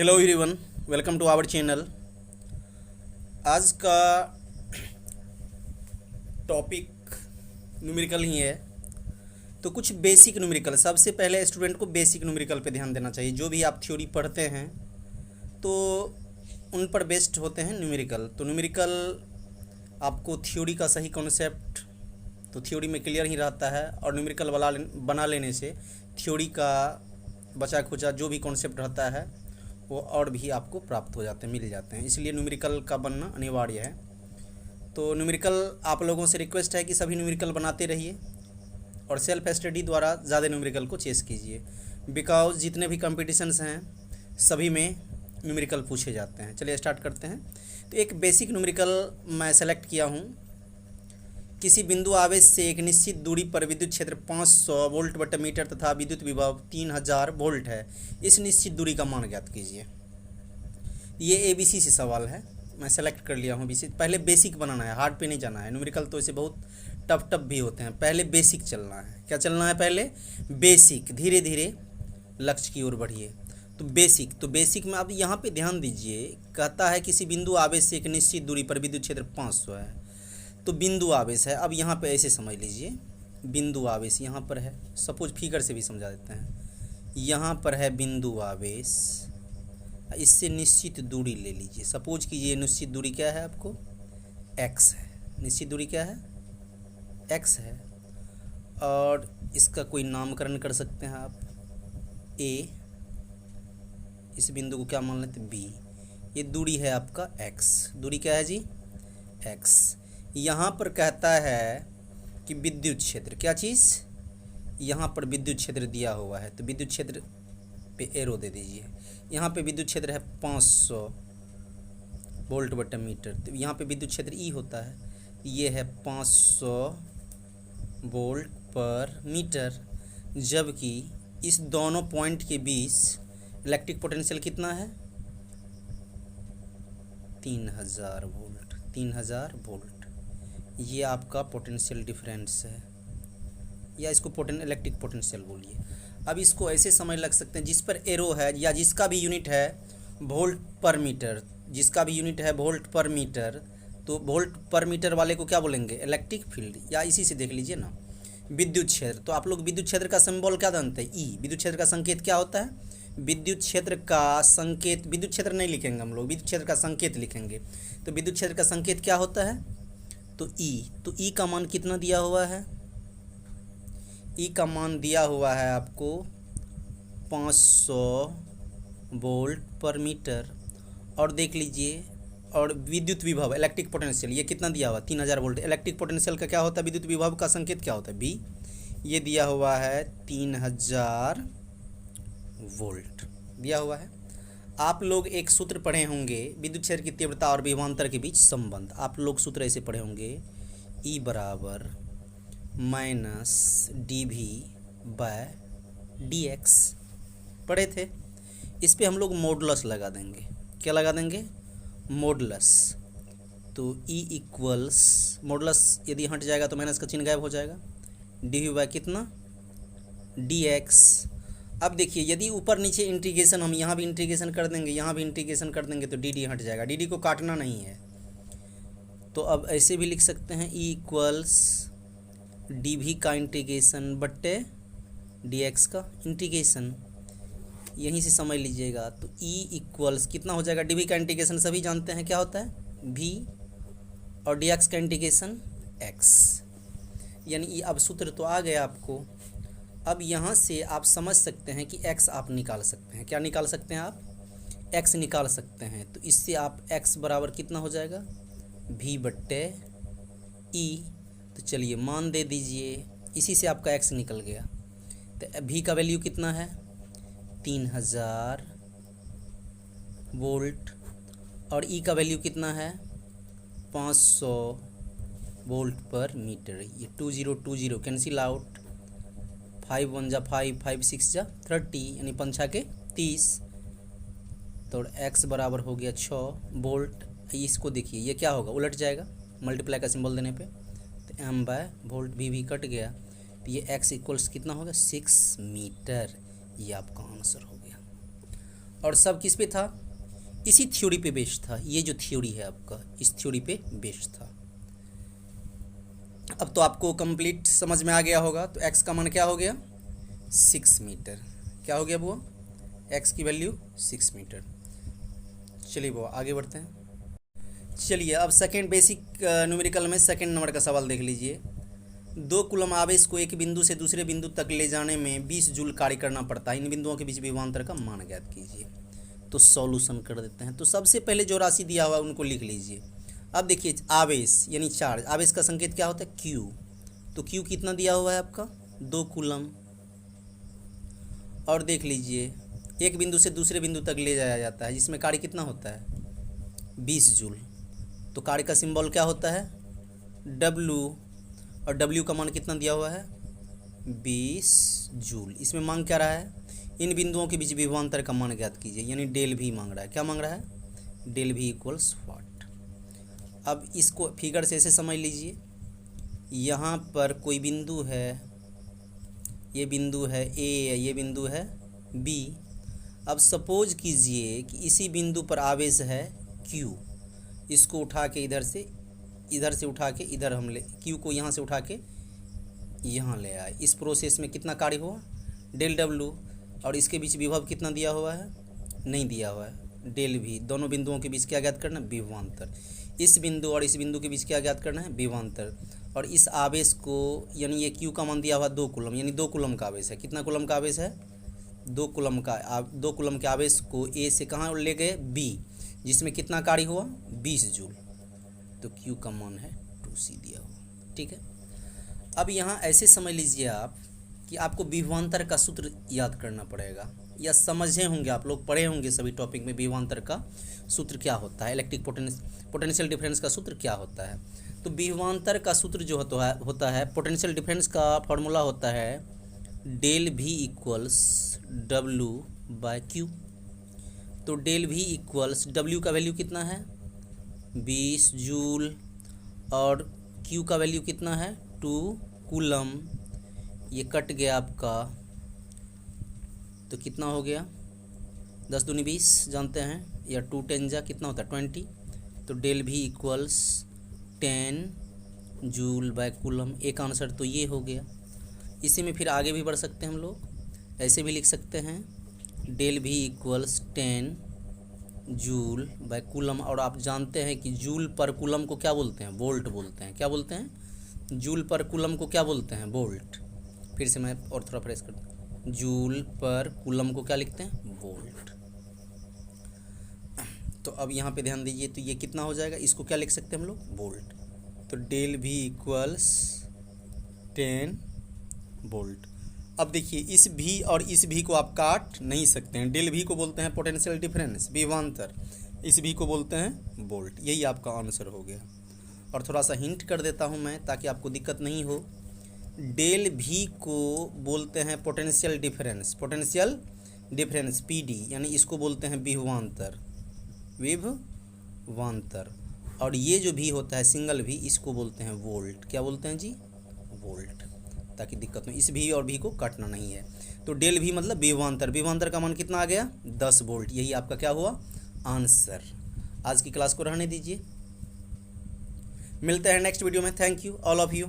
Hello everyone, welcome to our channel. आज का topic numerical ही है। तो कुछ बेसिक न्यूमेरिकल, सबसे पहले स्टूडेंट को बेसिक न्यूमेरिकल पे ध्यान देना चाहिए। जो भी आप थ्योरी पढ़ते हैं तो उन पर बेस्ड होते हैं न्यूमेरिकल। तो न्यूमेरिकल आपको थ्योरी का सही कॉन्सेप्ट तो थ्योरी में क्लियर ही रहता है, और न्यूमेरिकल बना लेने से थ्योरी का बचा खुचा जो भी कॉन्सेप्ट रहता है वो और भी आपको प्राप्त हो जाते हैं, मिल जाते हैं। इसलिए न्यूमेरिकल का बनना अनिवार्य है। तो न्यूमेरिकल आप लोगों से रिक्वेस्ट है कि सभी न्यूमेरिकल बनाते रहिए और सेल्फ स्टडी द्वारा ज़्यादा न्यूमेरिकल को चेस कीजिए, बिकॉज जितने भी कंपटीशन्स हैं सभी में न्यूमेरिकल पूछे जाते हैं। चलिए स्टार्ट करते हैं। तो एक बेसिक न्यूमेरिकल मैं सेलेक्ट किया हूँ। किसी बिंदु आवेश से एक निश्चित दूरी पर विद्युत क्षेत्र 500 वोल्ट बटा मीटर तथा विद्युत विभव 3000 वोल्ट है। इस निश्चित दूरी का मान ज्ञात कीजिए। ये ABC से सवाल है, मैं सेलेक्ट कर लिया हूँ ABC। पहले बेसिक बनाना है, हार्ड पे नहीं जाना है। न्यूमेरिकल तो इसे बहुत टफ भी होते हैं, पहले बेसिक चलना है। क्या चलना है? पहले बेसिक, धीरे धीरे लक्ष्य की ओर बढ़िए। तो बेसिक में अब यहाँ पे ध्यान दीजिए। कहता है किसी बिंदु आवेश से एक निश्चित दूरी पर विद्युत क्षेत्र 500 है। तो बिंदु आवेश है। अब यहाँ पे ऐसे समझ लीजिए, बिंदु आवेश यहाँ पर है। सपोज फिगर से भी समझा देते हैं। यहाँ पर है बिंदु आवेश, इससे निश्चित दूरी ले लीजिए। सपोज कीजिए निश्चित दूरी क्या है आपको? x है। निश्चित दूरी क्या है? x है। और इसका कोई नामकरण कर सकते हैं आप। a, इस बिंदु को क्या मान लेते हैं? b। ये दूरी है आपका x। दूरी क्या है जी? x। यहाँ पर कहता है कि विद्युत क्षेत्र, क्या चीज़? यहाँ पर विद्युत क्षेत्र दिया हुआ है, तो विद्युत क्षेत्र पे एरो दे दीजिए। यहाँ पे विद्युत क्षेत्र है 500 वोल्ट बटा मीटर। तो यहाँ पे विद्युत क्षेत्र E होता है, ये है 500 वोल्ट पर मीटर। जबकि इस दोनों पॉइंट के बीच इलेक्ट्रिक पोटेंशियल कितना है? 3000 वोल्ट। 3000 वोल्ट ये आपका पोटेंशियल डिफरेंस है, या इसको इलेक्ट्रिक पोटेंशियल बोलिए। अब इसको ऐसे समझ लग सकते हैं, जिस पर एरो है या जिसका भी यूनिट है वोल्ट पर मीटर, जिसका भी यूनिट है वोल्ट पर मीटर, तो वोल्ट पर मीटर वाले को क्या बोलेंगे? Electric field. या इसी से देख लीजिए ना, विद्युत क्षेत्र। तो आप लोग विद्युत क्षेत्र का सिंबल क्या जानते हैं? ई। विद्युत क्षेत्र का संकेत क्या होता है? विद्युत क्षेत्र का संकेत, विद्युत क्षेत्र नहीं लिखेंगे हम लोग, विद्युत क्षेत्र का संकेत लिखेंगे। तो विद्युत क्षेत्र का संकेत क्या होता है? तो ई का मान कितना दिया हुआ है? ई का मान दिया हुआ है आपको 500 वोल्ट पर मीटर। और देख लीजिए, और विद्युत विभव इलेक्ट्रिक पोटेंशियल ये कितना दिया हुआ? 3000 वोल्ट। इलेक्ट्रिक पोटेंशियल का क्या होता है? विद्युत विभव का संकेत क्या होता है? बी। ये दिया हुआ है 3000 वोल्ट दिया हुआ है। आप लोग एक सूत्र पढ़े होंगे, विद्युत क्षेत्र की तीव्रता और विभवांतर के बीच संबंध। आप लोग सूत्र ऐसे पढ़े होंगे, E बराबर माइनस dV बाय dx। पढ़े थे। इस पे हम लोग मॉडुलस लगा देंगे। क्या लगा देंगे? मॉडुलस। तो E इक्वल्स, मॉडुलस यदि हट जाएगा तो माइनस का चिन्ह गायब हो जाएगा। dV बाय कितना? dx। अब देखिए, यदि ऊपर नीचे इंटीग्रेशन, हम यहाँ भी इंटीग्रेशन कर देंगे, यहाँ भी इंटीग्रेशन कर देंगे, तो डी हट जाएगा। डी को काटना नहीं है। तो अब ऐसे भी लिख सकते हैं, E इक्वल्स dV का इंटीग्रेशन बट्टे dx का इंटीग्रेशन। यहीं से समझ लीजिएगा। तो E इक्वल्स कितना हो जाएगा? dV का इंटीग्रेशन सभी जानते हैं क्या होता है? v, और dx का इंटीग्रेशन x। यानी अब सूत्र तो आ गया आपको। अब यहाँ से आप समझ सकते हैं कि x आप निकाल सकते हैं। क्या निकाल सकते हैं आप? x निकाल सकते हैं। तो इससे आप x बराबर कितना हो जाएगा? v बट्टे e। तो चलिए मान दे दीजिए, इसी से आपका x निकल गया। तो v का वैल्यू कितना है? 3000 वोल्ट। और e का वैल्यू कितना है? 500 वोल्ट पर मीटर। ये 2020 कैंसिल आउट। 5 1 जा 5, 5 6 जा 30, यानी 5 6 के 30। तो x बराबर हो गया 6 वोल्ट। इसको देखिए, ये क्या होगा? उलट जाएगा मल्टीप्लाई का सिंबल देने पे। तो m बाय वोल्ट भी कट गया। तो ये x इक्वल्स कितना होगा? 6 मीटर। ये आपका आंसर हो गया। और सब किस पे था, इसी थ्योरी पे बेस्ड था। ये जो थ्योरी है आपका इस थ्योरी पे बेस्ड था। अब तो आपको कंप्लीट समझ में आ गया होगा। तो x का मान क्या हो गया, 6 मीटर। क्या हो गया वो, x की वैल्यू 6 मीटर। चलिए वो आगे बढ़ते हैं। चलिए अब सेकेंड बेसिक न्यूमेरिकल में सेकेंड नंबर का सवाल देख लीजिए। 2 कूलम आवेश को एक बिंदु से दूसरे बिंदु तक ले जाने में 20 जूल कार्य करना पड़ता है। इन बिंदुओं के बीच विभवांतर का मान ज्ञात कीजिए। तो सॉल्यूशन कर देते हैं। तो सबसे पहले जो राशि दिया हुआ है उनको लिख लीजिए। अब देखिए आवेश यानी चार्ज, आवेश का संकेत क्या होता है, Q। तो Q कितना दिया हुआ है आपका, 2 कूलम। और देख लीजिए एक बिंदु से दूसरे बिंदु तक ले जाया जाता है जिसमें कार्य कितना होता है, 20 जूल। तो कार्य का सिंबल क्या होता है, W। और W का मान कितना दिया हुआ है, 20 जूल। इसमें मांग क्या रहा है, इन बिंदुओं के बीच विभवांतर का मान ज्ञात कीजिए, यानी डेल भी मांग रहा है। क्या मांग रहा है, डेल भी इक्वल्स व्हाट। अब इसको फिगर से ऐसे समझ लीजिए, यहाँ पर कोई बिंदु है, ये बिंदु है A, ये बिंदु है B। अब सपोज कीजिए कि इसी बिंदु पर आवेश है Q। इसको उठा के इधर से उठा के इधर हम ले, Q को यहाँ से उठा के यहाँ ले आए। इस प्रोसेस में कितना कार्य हुआ, डेल W। और इसके बीच विभव कितना दिया हुआ है, नहीं दिया हुआ है, डेल भी। दोनों बिंदुओं के बीच क्या ज्ञात करना है, विभवांतर। इस बिंदु और इस बिंदु के बीच क्या ज्ञात करना है, विभवांतर। और इस आवेश को यानी ये Q का मान दिया हुआ 2 कूलम, यानी 2 कूलम का आवेश है। कितना कूलम का आवेश है, 2 कूलम का। 2 कूलम के आवेश को A से कहाँ ले गए, B, जिसमें कितना कार्य हुआ, 20 जूल। तो Q का मान है 2C दिया हुआ। ठीक है। अब यहाँ ऐसे समझ लीजिए आप कि आपको विभवांतर का सूत्र याद करना पड़ेगा, या समझे होंगे आप लोग, पढ़े होंगे सभी टॉपिक में विभवांतर का सूत्र क्या होता है, इलेक्ट्रिक पोटेंशियल डिफरेंस का सूत्र क्या होता है। तो विभवांतर का सूत्र जो होता है पोटेंशियल डिफरेंस का फॉर्मूला होता है डेल भी इक्वल्स W/Q। तो डेल भी इक्वल्स W का वैल्यू कितना है, 20 जूल, और Q का वैल्यू कितना है, 2 कूलम। ये कट गया आपका, तो कितना हो गया, 10 दूनी 20 जानते हैं, या 2 10 जा कितना होता है 20। तो डेल भी इक्वल्स 10 जूल/कूलम। एक आंसर तो ये हो गया। इसी में फिर आगे भी बढ़ सकते हैं हम लोग, ऐसे भी लिख सकते हैं डेल भी इक्वल्स 10 जूल/कूलम। और आप जानते हैं कि जूल पर कूलम को क्या बोलते हैं, वोल्ट बोलते हैं। क्या बोलते हैं, जूल पर कूलम को क्या बोलते हैं, वोल्ट। फिर से मैं और थोड़ा फ्रेश करता हूँ, जूल पर कूलम को क्या लिखते हैं, वोल्ट। तो अब यहाँ पे ध्यान दीजिए, तो ये कितना हो जाएगा, इसको क्या लिख सकते हैं हम लोग, वोल्ट। तो डेल भी इक्वल्स 10 वोल्ट। अब देखिए इस भी और इस भी को आप काट नहीं सकते हैं। डेल भी को बोलते हैं पोटेंशियल डिफरेंस, विभवांतर। इस भी को बोलते हैं वोल्ट। यही आपका आंसर हो गया। और थोड़ा सा हिंट कर देता हूँ मैं ताकि आपको दिक्कत नहीं हो। डेल भी को बोलते हैं पोटेंशियल डिफरेंस, PD, यानी इसको बोलते हैं विभवांतर। और ये जो भी होता है सिंगल भी, इसको बोलते हैं वोल्ट। क्या बोलते हैं जी, वोल्ट, ताकि दिक्कत नहीं। इस भी और भी को काटना नहीं है। तो डेल भी मतलब विभवांतर का मान कितना आ गया, 10 वोल्ट। यही आपका क्या हुआ, आंसर। आज की क्लास को रहने दीजिए, मिलते हैं नेक्स्ट वीडियो में। Thank you all of you.